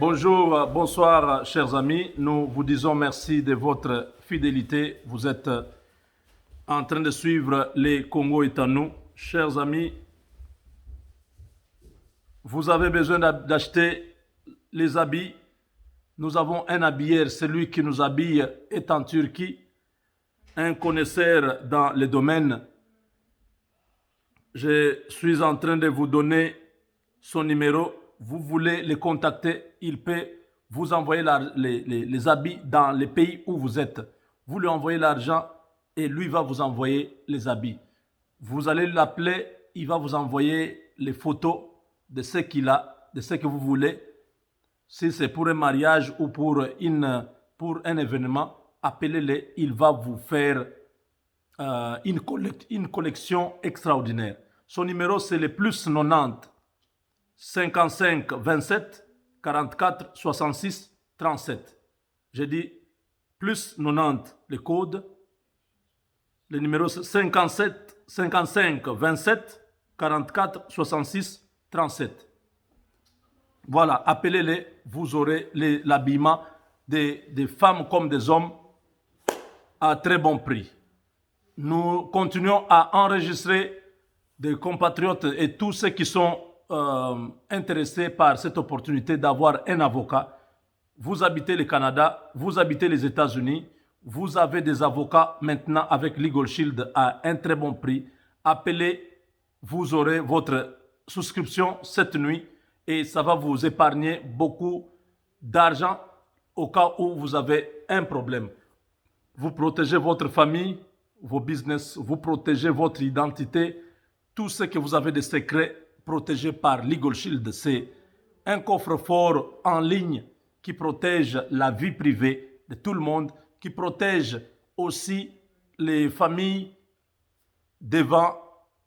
Bonjour, bonsoir, chers amis. Nous vous disons merci de votre fidélité. Vous êtes en train de suivre les Congo est à nous. Chers amis, vous avez besoin d'acheter les habits. Nous avons un habilleur. Celui qui nous habille est en Turquie. Un connaisseur dans le domaine. Je suis en train de vous donner son numéro. Vous voulez le contacter, il peut vous envoyer les habits dans les pays où vous êtes. Vous lui envoyez l'argent et lui va vous envoyer les habits. Vous allez l'appeler, il va vous envoyer les photos de ce qu'il a, de ce que vous voulez. Si c'est pour un mariage ou pour un événement, appelez-le, il va vous faire une collection extraordinaire. Son numéro, c'est le plus 90 55 27 44 66 37. J'ai dit plus 90, le code. Le numéro c'est 55 27 44 66 37. Voilà, appelez-les, vous aurez l'habillement des femmes comme des hommes à très bon prix. Nous continuons à enregistrer des compatriotes et tous ceux qui sont intéressés par cette opportunité d'avoir un avocat. Vous habitez le Canada, vous habitez les États-Unis, vous avez des avocats maintenant avec Legal Shield à un très bon prix. Appelez, vous aurez votre souscription cette nuit et ça va vous épargner beaucoup d'argent au cas où vous avez un problème. Vous protégez votre famille, vos business, vous protégez votre identité, tout ce que vous avez de secrets protégé par Legal Shield. C'est un coffre-fort en ligne qui protège la vie privée de tout le monde, qui protège aussi les familles devant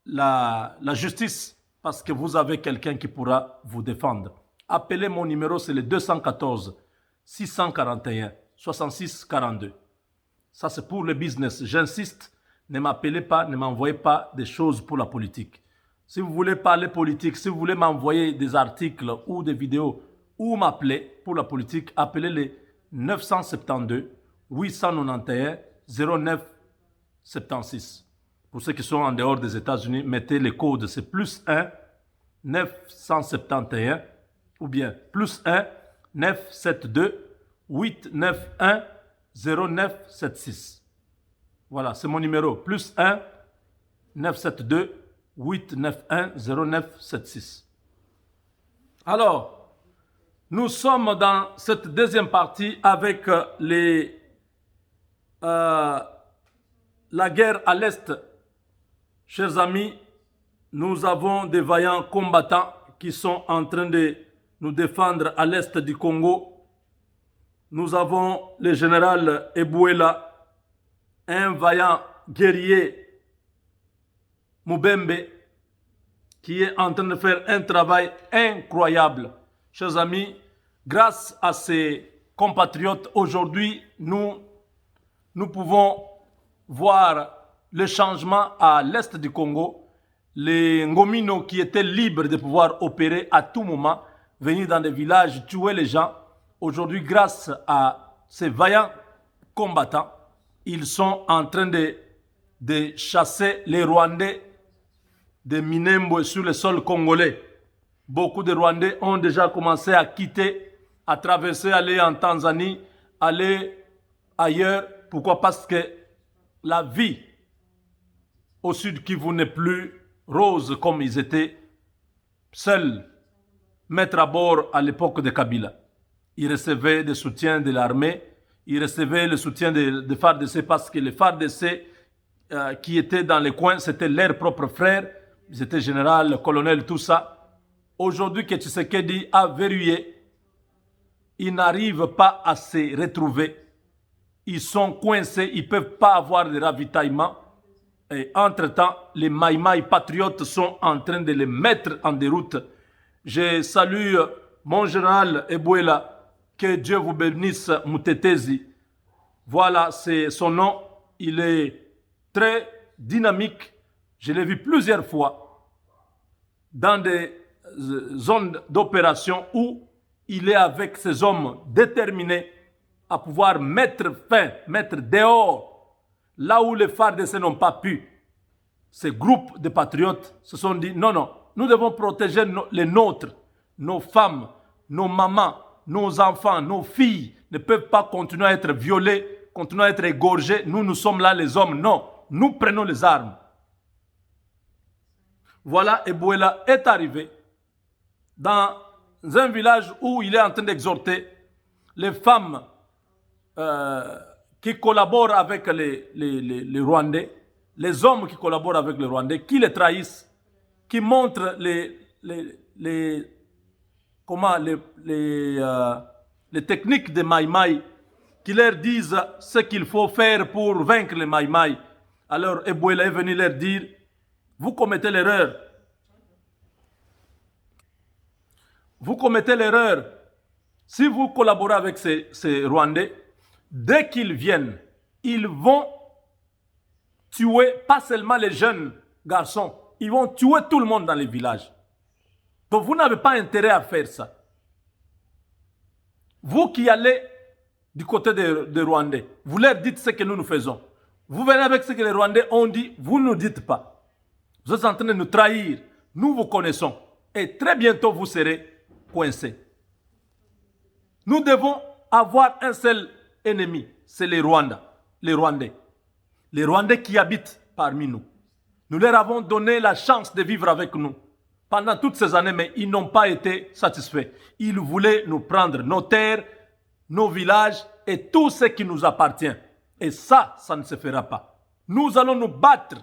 la justice, parce que vous avez quelqu'un qui pourra vous défendre. Appelez mon numéro, c'est le 214 641 66 42. Ça, c'est pour le business. J'insiste, ne m'appelez pas, ne m'envoyez pas des choses pour la politique. Si vous voulez parler politique, si vous voulez m'envoyer des articles ou des vidéos ou m'appeler pour la politique, appelez les 972 891 09 76. Pour ceux qui sont en dehors des États-Unis, mettez le code, c'est plus 1 971 ou bien plus 1 972 891 0976. Voilà, c'est mon numéro. Plus 1 972 891 0976. Alors, nous sommes dans cette deuxième partie avec la guerre à l'Est. Chers amis, nous avons des vaillants combattants qui sont en train de nous défendre à l'Est du Congo. Nous avons le général Ebouela, un vaillant guerrier Mubembe, qui est en train de faire un travail incroyable. Chers amis, grâce à ces compatriotes, aujourd'hui, nous pouvons voir le changement à l'est du Congo. Les Ngomino qui étaient libres de pouvoir opérer à tout moment, venir dans des villages, tuer les gens. Aujourd'hui, grâce à ces vaillants combattants, ils sont en train de chasser les Rwandais de Minembwe sur le sol congolais. Beaucoup de Rwandais ont déjà commencé à quitter, à traverser, aller en Tanzanie, aller ailleurs. Pourquoi? Parce que la vie au sud Kivu n'est plus rose comme ils étaient seuls mettre à bord à l'époque de Kabila. Ils recevaient des soutiens de l'armée, ils recevaient le soutien de FARDC parce que les FARDC qui étaient dans les coins, c'était leurs propres frères. Ils étaient général, colonel, tout ça. Aujourd'hui que Tshisekedi a verrouillé, ils n'arrivent pas à se retrouver. Ils sont coincés, ils ne peuvent pas avoir de ravitaillement. Et entre-temps, les Maïmaï patriotes sont en train de les mettre en déroute. Je salue mon général Ebouela, que Dieu vous bénisse, Moutetezi. Voilà, c'est son nom. Il est très dynamique. Je l'ai vu plusieurs fois dans des zones d'opération où il est avec ces hommes déterminés à pouvoir mettre fin, mettre dehors, là où les FARDC n'ont pas pu. Ces groupes de patriotes se sont dit, non, non, nous devons protéger les nôtres, nos femmes, nos mamans, nos enfants, nos filles ne peuvent pas continuer à être violés, continuer à être égorgés. Nous, nous sommes là les hommes. Non, nous prenons les armes. Voilà, Ebouela est arrivé dans un village où il est en train d'exhorter les femmes qui collaborent avec les Rwandais, les hommes qui collaborent avec les Rwandais, qui les trahissent, qui montrent les techniques des Maïmaï, qui leur disent ce qu'il faut faire pour vaincre les Maïmaï. Alors Ebouela est venu leur dire, vous commettez l'erreur. Vous commettez l'erreur. Si vous collaborez avec ces Rwandais, dès qu'ils viennent, ils vont tuer pas seulement les jeunes garçons, ils vont tuer tout le monde dans les villages. Donc vous n'avez pas intérêt à faire ça. Vous qui allez du côté des Rwandais, vous leur dites ce que nous faisons. Vous venez avec ce que les Rwandais ont dit, vous ne nous dites pas. Vous êtes en train de nous trahir. Nous vous connaissons. Et très bientôt, vous serez coincés. Nous devons avoir un seul ennemi, c'est les Rwandais. Les Rwandais qui habitent parmi nous. Nous leur avons donné la chance de vivre avec nous pendant toutes ces années, mais ils n'ont pas été satisfaits. Ils voulaient nous prendre nos terres, nos villages et tout ce qui nous appartient. Et ça ne se fera pas. Nous allons nous battre.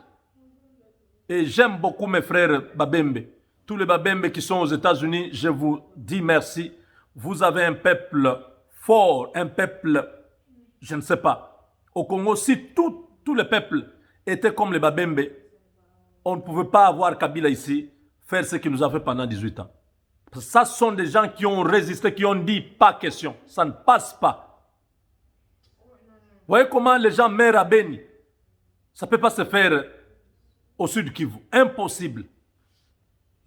Et j'aime beaucoup mes frères Babembe. Tous les Babembe qui sont aux États-Unis, je vous dis merci. Vous avez un peuple fort, un peuple, je ne sais pas. Au Congo, si tous les peuples étaient comme les Babembe, on ne pouvait pas avoir Kabila ici, faire ce qu'il nous a fait pendant 18 ans. Ça sont des gens qui ont résisté, qui ont dit pas question. Ça ne passe pas. Vous voyez comment les gens meurent à Beni. Ça ne peut pas se faire au sud Kivu. Impossible.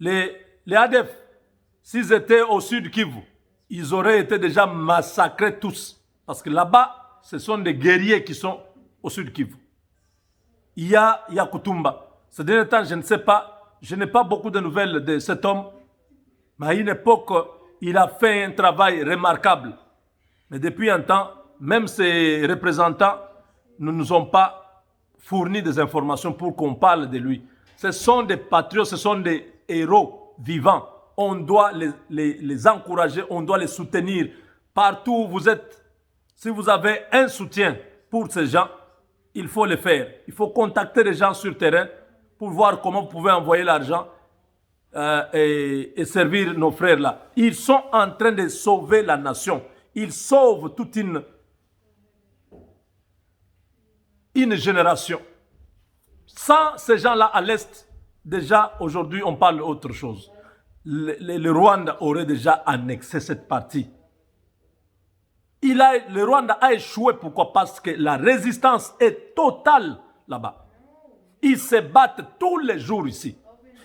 Les ADF, s'ils étaient au sud Kivu, ils auraient été déjà massacrés tous. Parce que là-bas, ce sont des guerriers qui sont au sud Kivu. Il y a Kutumba. Ces derniers temps, je ne sais pas, je n'ai pas beaucoup de nouvelles de cet homme. Mais à une époque, il a fait un travail remarquable. Mais depuis un temps, même ses représentants ne nous ont pas fourni des informations pour qu'on parle de lui. Ce sont des patriotes, ce sont des héros vivants. On doit les encourager, on doit les soutenir. Partout où vous êtes, si vous avez un soutien pour ces gens, il faut le faire. Il faut contacter les gens sur le terrain pour voir comment vous pouvez envoyer l'argent et servir nos frères là. Ils sont en train de sauver la nation. Ils sauvent toute une génération. Sans ces gens-là à l'Est, déjà aujourd'hui on parle d'autre chose. Le Rwanda aurait déjà annexé cette partie. Le Rwanda a échoué. Pourquoi? Parce que la résistance est totale là-bas. Ils se battent tous les jours ici.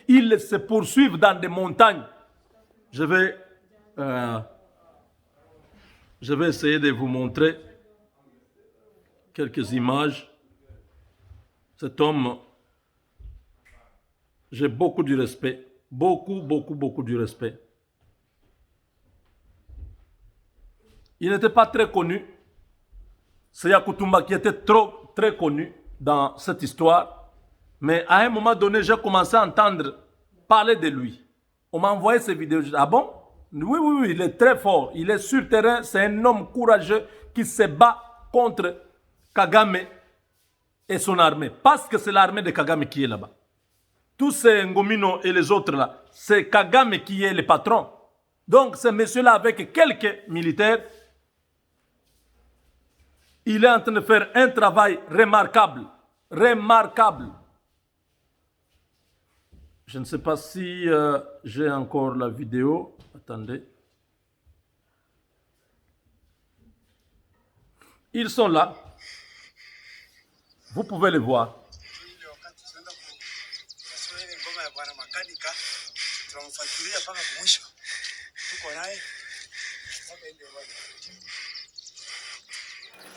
Ils se poursuivent dans des montagnes. Je vais essayer de vous montrer quelques images. Cet homme, j'ai beaucoup de respect. Beaucoup de respect. Il n'était pas très connu. C'est Yakutumba qui était très connu dans cette histoire. Mais à un moment donné, j'ai commencé à entendre parler de lui. On m'a envoyé ces vidéos. Je dis, ah bon? Oui, il est très fort. Il est sur le terrain. C'est un homme courageux qui se bat contre Kagame et son armée. Parce que c'est l'armée de Kagame qui est là-bas. Tous ces Ngomino et les autres là, c'est Kagame qui est le patron. Donc, ce monsieur-là, avec quelques militaires, il est en train de faire un travail remarquable. Remarquable. Je ne sais pas si j'ai encore la vidéo. Attendez. Ils sont là. Vous pouvez les voir.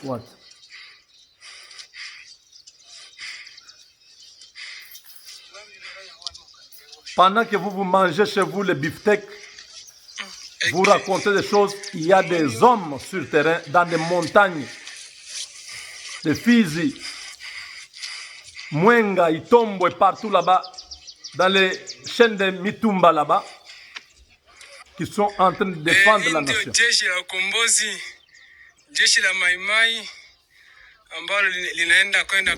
What? Pendant que vous mangez chez vous le beefsteak, vous racontez des choses. Il y a des hommes sur le terrain, dans des montagnes, de Fizi, Mwenga, Itombo et partout là-bas, dans les chaînes de Mitumba là-bas, qui sont en train de défendre la nation. Jeshi la ukombozi, jeshi la Maimai ambalo linaenda kwenda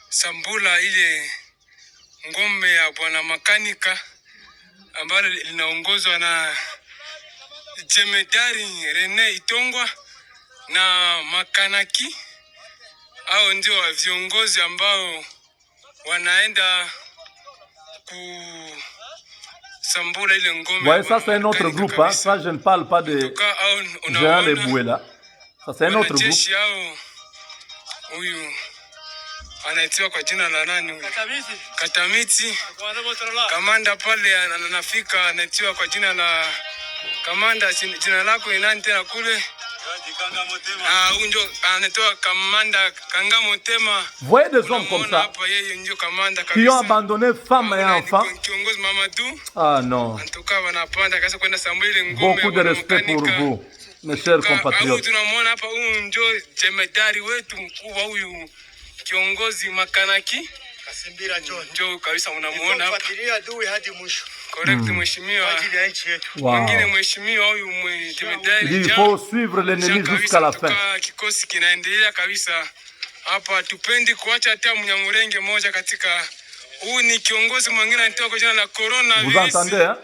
kusambula ile ngome ya bwana makanika ambalo linaongozwa na Jemedari Rene Itongwa na makanaki. Hao ndio wa viongozi ambao wanaenda kusambula ile ngome. Ouais, ça c'est un autre groupe, hein. Ça je ne parle pas de Jean Leboué. Ça c'est un autre groupe. Huyu anaitiwa kwa jina la nani? Katamiti. Kamanda pale anafika anaitiwa kwa jina la kamanda. Jina lako ni nani tena kule? Vous voyez des hommes comme ça qui ont abandonné femmes et enfants. Ah non. Beaucoup de respect pour vous, mes chers compatriotes. Il faut suivre l'ennemi jusqu'à la fin. Vous entendez, hein?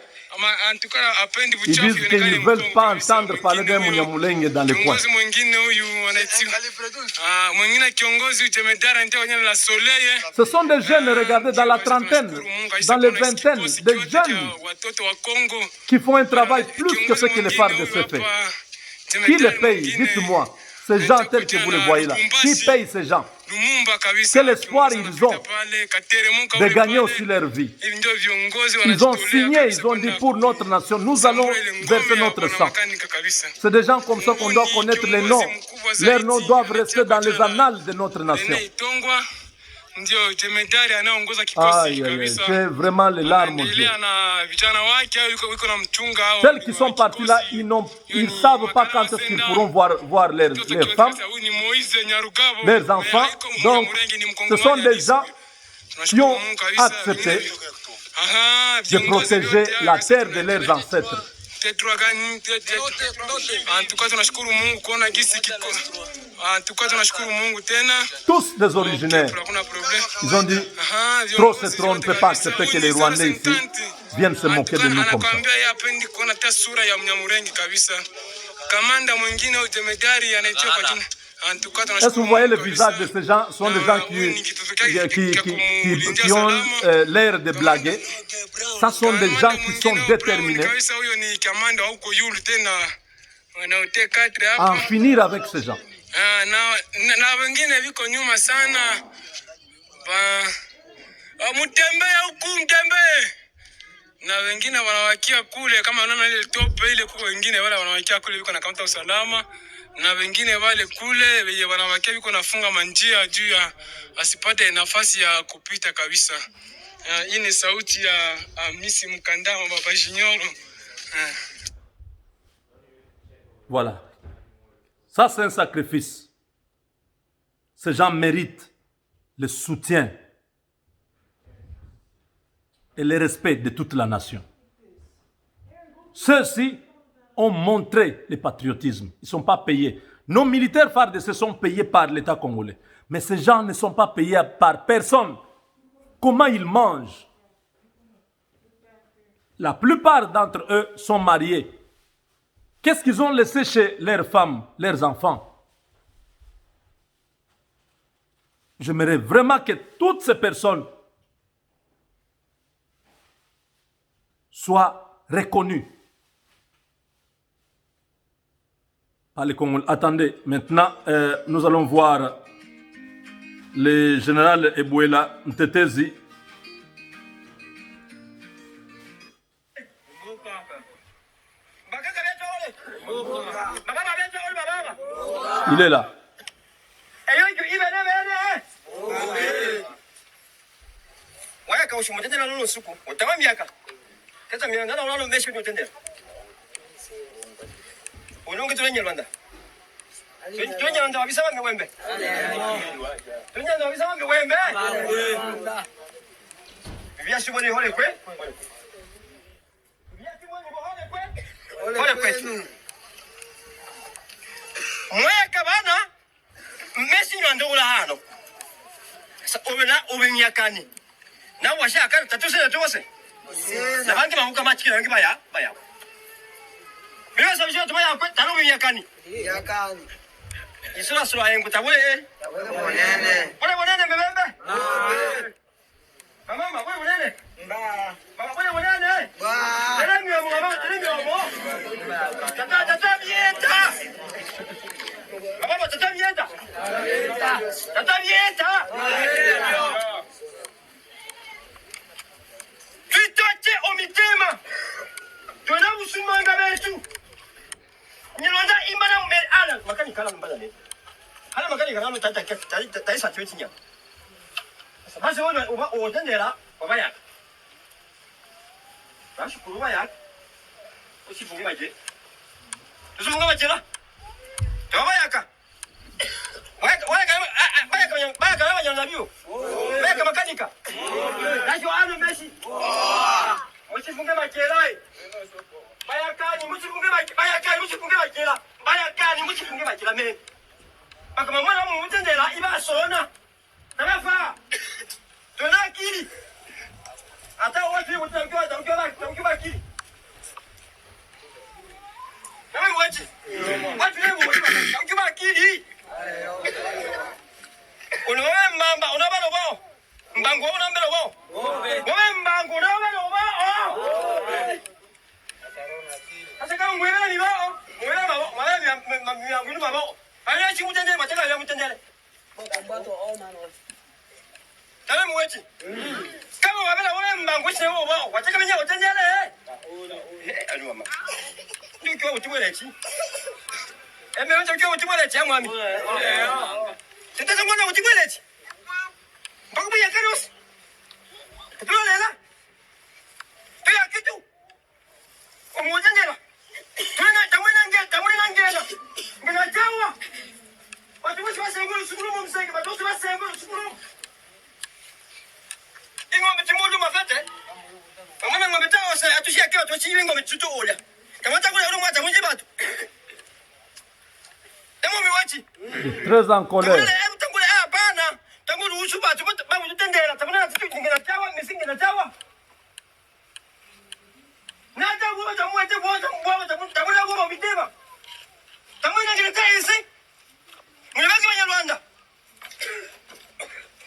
Ils disent qu'ils ne veulent pas entendre parler d'un Munyamulenge dans les coins. Ce sont des jeunes, regardez, dans la trentaine, dans les vingtaines, des jeunes qui font un travail plus que ce que les FARDC fait. Qui les paye? Dites-moi. Ces gens tels que vous les voyez là. Qui paye ces gens? Quel espoir ils ont de gagner aussi leur vie? Ils ont signé, ils ont dit pour notre nation, nous allons verser notre sang. C'est des gens comme ça qu'on doit connaître les noms. Leurs noms doivent rester dans les annales de notre nation. Aïe, aïe, aïe, j'ai vraiment les larmes aux yeux. Celles qui sont partis là, ils ne savent pas quand est-ce qu'ils pourront voir leurs femmes, leurs enfants. Donc, ce sont des gens qui ont accepté de protéger la terre de leurs ancêtres. Tous des originaires. Ils ont dit, trop c'est trop, on ne peut pas accepter que les Rwandais ici viennent se moquer de nous comme ça. Est-ce que vous voyez le visage de ces gens? Ce sont des gens qui ont l'air de blaguer. Ce sont des gens qui sont déterminés à en finir avec ces gens. Na wengine wanawakia kule kama unaona ile tope ile kwa wengine wale wanawakia kule biko na kaunta usalama na wengine wale kule wenye wanawakia biko nafunga manjia juu ya asipate nafasi ya kupita kabisa. Hii ni sauti ya Misi Mkandama Baba Jinyoro. Voilà. Ça c'est un sacrifice. Ces gens méritent le soutien et le respect de toute la nation. Ceux-ci ont montré le patriotisme. Ils ne sont pas payés. Nos militaires FARDC sont payés par l'État congolais. Mais ces gens ne sont pas payés par personne. Comment ils mangent? La plupart d'entre eux sont mariés. Qu'est-ce qu'ils ont laissé chez leurs femmes, leurs enfants? J'aimerais vraiment que toutes ces personnes soient reconnues par les Congolais. Attendez, maintenant, nous allons voir le général Ebouela Ntetezi. Il est là. Mweka bana Messi ndola hano sa obenya kani na washa akari tatuse tose na bangi mahuka machikira bangi baya bila sabisha tumaya kwa tano obenya kani yakani isura sura yengu tabule bonene mbembe mama bonene mama bonene tata bieta Baba tata bieta Fitote omitema Tuna usumanga betu Nilonda imana mbe ala makani kala mbala ne Hala makani kala tata tata isa twetinya Basi wona otendera obaya Basi kuruba ya Usifunge maje Usifunge maje la Tabayaka. Weka nyanabiu. Weka makanika. Nasho anu Messi. Usifunge makelai. Bayakani musifunge makela. Bayakani musifunge makela me. Baka mama mu mutendera iba sona. Tarafa. Tuna akili. Hata watu utamkiwa akili. Kama wachi. Watu leo utamkiwa akili. Unawe mbamba unabalo bao. Mbango unambelo bao. Wewe mbango unabelo bao. Sasa kama mwele ni bao. Mwele bao. Mwele ni bao. Ana chi mutendele mateka ya mutendele. Tale mwechi. Kama wabela wewe mbango chine bao. Wataka menya mutendele. Anu mama. Ndio kwa utibwelechi. Eme wanja kwa utibwelechi ya mwami. Tutaza mwana utibwelechi. Bakubu ya karos. Tulolela. Tuya kitu. Omujendela. Tamwena ngela. Ngela jawa. Watu wasi wasengulu sukulu mumsenge. Watu wasi wasengulu sukulu. Ingombe timulu mafete. Mwana ngombe tawa sa atushia kiwa tuwachiwi ngombe tutu olia. Kamata kule ulu mwata mwingi batu. Emo miwachi. Très en colère. Tangule hapana. Tangule uchu batu. Babu tutendela. Tamuna tutu ngela tawa. Misingi na tawa. Nata guwa tamuete guwa tamuna guwa mitema. Tamuna ngela taa isi. Mwibaki Banyarwanda.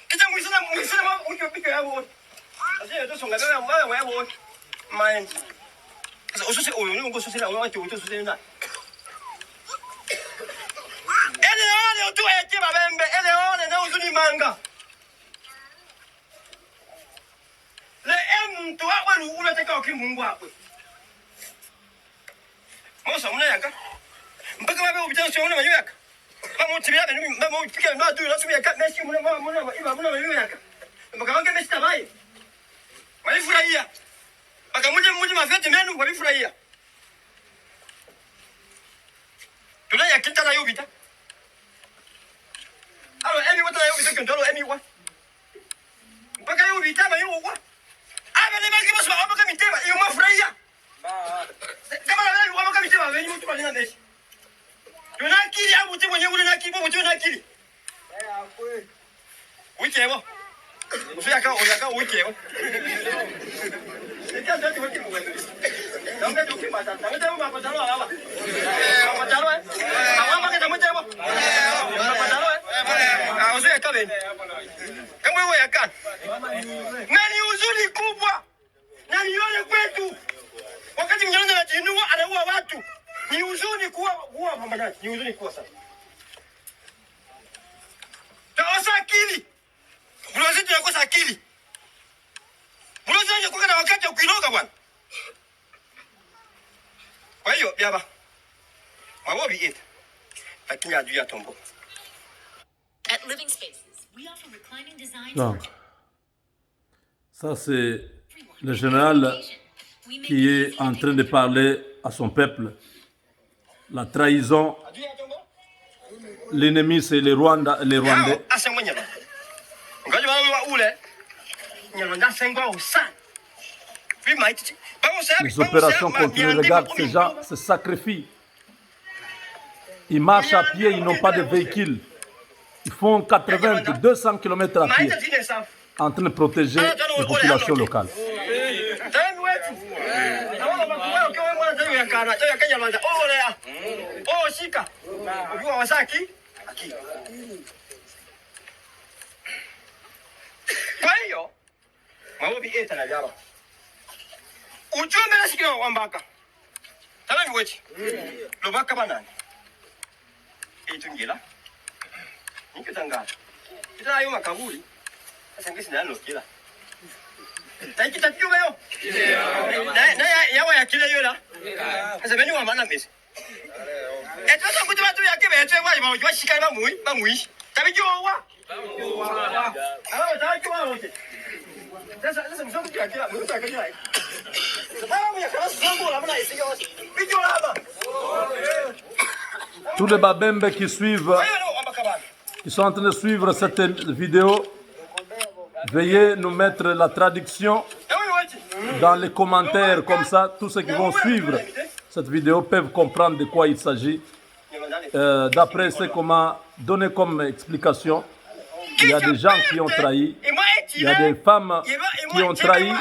Kita mwisina mwikyo ya wote. Asile tusonga bebe mbaya ya wote. Mind. Sasa ususe oyo ni ngo susira oyo ati utu susira na. Ele otu eke babembe, ele na uzuni manga. Le mtu akwalu unataka ukimungu akwe. Mosa muna yaka. Mpaka babe ubita sio muna yaka. Kama utibia benu mama upika na du na sumia ka Messi muna iba muna yaka. Mpaka wange Messi tabai. Walifurahia. Mpaka muje mafete menu walifurahia. Tunaya kitana yubita. Alo emi wata yubita kentolo emi wa. Mpaka yubita ba yuwa. Aba ne baki bosi ba mpaka mitema iyo mafurahia. Kama na wewe mpaka mitema wewe mtu alina Messi. Tuna akili au mtu mwenye ule na akili mtu na akili. Wikewa. Usiyaka wikewa. Ndio ndio wiki mwewe. Ndio ndio kimata. Ndio mambo tano hapa. Mambo tano. Mambo kama tamo tamo. Mambo tano. Usiyaka beni. Kama wewe yakani. Nani uzuri kubwa. Nani yone kwetu. Wakati mnyonge anajinua anaua watu. Ni uzuri kuwa pambanaji. Ni uzuri kuwa sana. Taosa akili. Mlozi tunakosa akili. Mlozi anje kwa wakati ukiroga bwana. Kwa hiyo biaba. Mawobi it. Lakini adui ya tombo. At Living Spaces, we offer reclining designs Non. for Ça, c'est le général qui est en train de parler à son peuple. La trahison, Adui ya tombo. l'ennemi, c'est les Rwandais. Asengwa nyama. Ngaji wa ule. Nyama nda sengwa usa. Bima iti. Les opérations continuent. Regarde, ces gens se sacrifient. Ils marchent à pied, ils n'ont pas de véhicule. Ils font 80, 200 km à pied en train de protéger les populations locales. Kwa hiyo mawobi eta na vyaro ujumbe nasikia wambaka tala ngwechi lobaka banani itungila nikitangala ita ayo makaburi asangisi na lokila taki takiuga yo na yawa yakile yo la asa beni wa mana mesi eto so kuti batu yakibe eto wa ba shika ba mui tabijo wa taki wa wote sasa mzungu yakila mzungu yakila Tous les Babembe qui suivent, qui sont en train de suivre cette vidéo, veuillez nous mettre la traduction dans les commentaires, comme ça, tous ceux qui vont suivre cette vidéo peuvent comprendre de quoi il s'agit. D'après ce qu'on m'a donné comme explication, il y a des gens qui ont trahi, il y a des femmes qui ont trahi,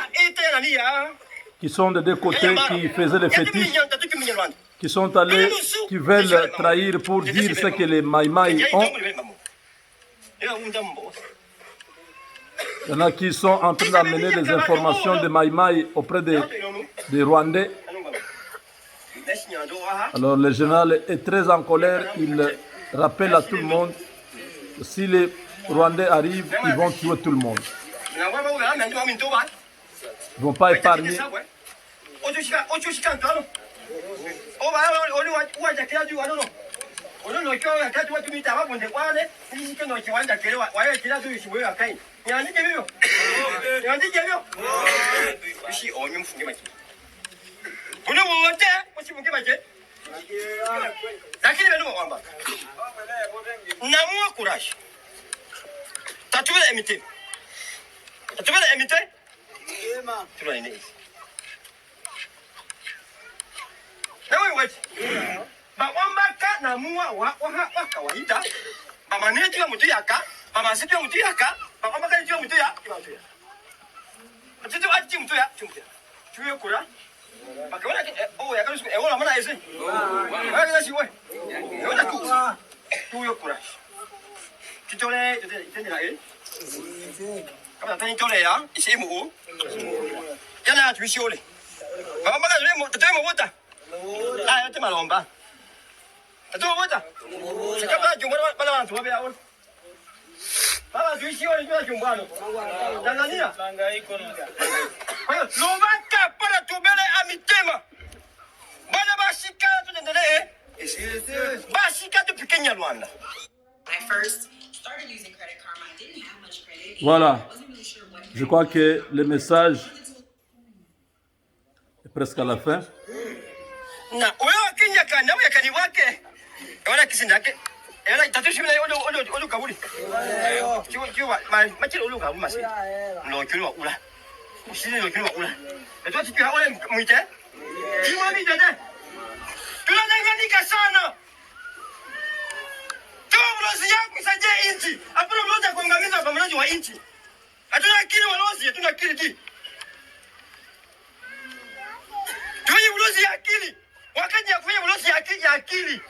qui sont de deux côtés, qui faisaient les fétiches, qui sont allés, qui veulent trahir pour dire ce que les Maïmaï ont. Il y en a qui sont en train d'amener des informations de Maïmaï auprès des Rwandais. Alors le général est très en colère, il rappelle à tout le monde que si les Rwandais arrivent, ils vont tuer tout le monde. Ils ne vont pas épargner. Namua courage. T'as trouvé l'amitié. T'as trouvé l'amitié? Tu vas aimer. Bawambaka namua wa kawaida. Bamanetu ya mtu yaka, bamasitu ya mtu yaka, bawambaka ya mtu ya. Atitu ati mtu ya, tuwe kura. Bakaona oh yakarusu ewola mana ese. Wala siwe. Wala ku. Tuwe kura. Kitole tendela kama tani tole ya isimu yana tuishole baba lemo tatemo bota ah yote malomba tatemo bota sikapa jumba bala watu wabe hao baba tuishole ndio jumbano Tanzania kwa hiyo lobaka para tubele amitema bana bashika tuendelee bashika tupike Rwanda. I first started using Credit Karma. I didn't have much credit. Voilà. I wasn't really sure what Je crois que le message est presque à la fin. Na wewe kinya kana wewe kani wake wala kisindake ela tatushimina olo kaburi kiwa machile olo kaburi masi no kiwa ula usini no kiwa ula eto tikiwa ole muite kimani dede tunadanganyika sana Tulozi yako saje inchi hapo mmoja kuangamiza wapambanaji wa inchi hatuna akili walozi hatuna akili ti tuwe ulozi ya akili wakati ya kufanya ulozi ya akili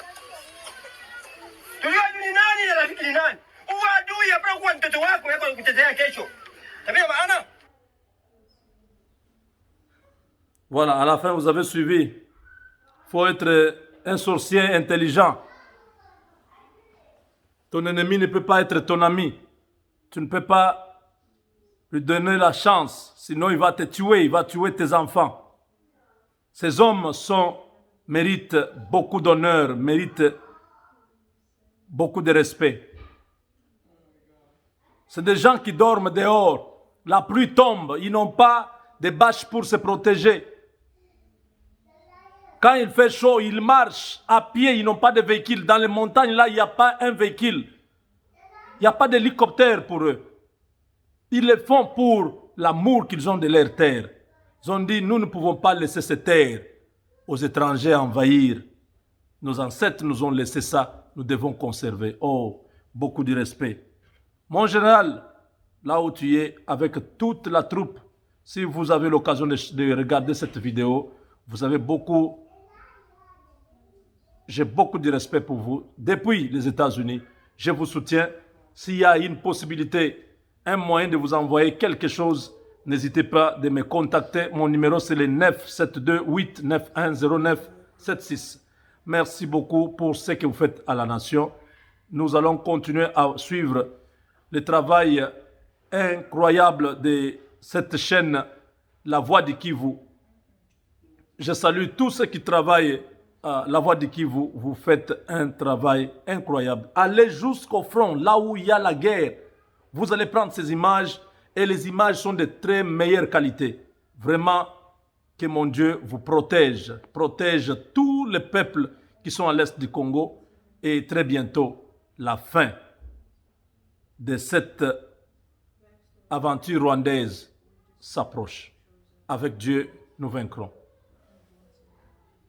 tuliwa ni nani na rafiki ni nani uadui hapo kwa mtoto wako yako kutetea kesho tabia maana. Voilà, à la fin vous avez suivi. Il faut être un sorcier intelligent. Ton ennemi ne peut pas être ton ami. Tu ne peux pas lui donner la chance. Sinon, il va te tuer. Il va tuer tes enfants. Ces hommes sont mérite beaucoup d'honneur, mérite beaucoup de respect. C'est des gens qui dorment dehors. La pluie tombe, ils n'ont pas de bâches pour se protéger. Quand il fait chaud, ils marchent à pied, ils n'ont pas de véhicule. Dans les montagnes, là, il n'y a pas un véhicule. Il n'y a pas d'hélicoptère pour eux. Ils le font pour l'amour qu'ils ont de leur terre. Ils ont dit, nous ne pouvons pas laisser cette terre aux étrangers envahir. Nos ancêtres nous ont laissé ça, nous devons conserver. Oh, beaucoup de respect. Mon général, là où tu es, avec toute la troupe, si vous avez l'occasion de regarder cette vidéo, vous avez j'ai beaucoup de respect pour vous. Depuis les États-Unis, je vous soutiens. S'il y a une possibilité, un moyen de vous envoyer quelque chose, n'hésitez pas de me contacter. Mon numéro, c'est le 972-891-0976. Merci beaucoup pour ce que vous faites à la nation. Nous allons continuer à suivre le travail incroyable de cette chaîne, La Voix du Kivu. Je salue tous ceux qui travaillent à La Voix du Kivu. Vous faites un travail incroyable. Allez jusqu'au front, là où il y a la guerre. Vous allez prendre ces images et les images sont de très meilleure qualité. Vraiment, que mon Dieu vous protège. Protège tous les peuples qui sont à l'est du Congo. Et très bientôt, la fin de cette aventure rwandaise s'approche. Avec Dieu, nous vaincrons.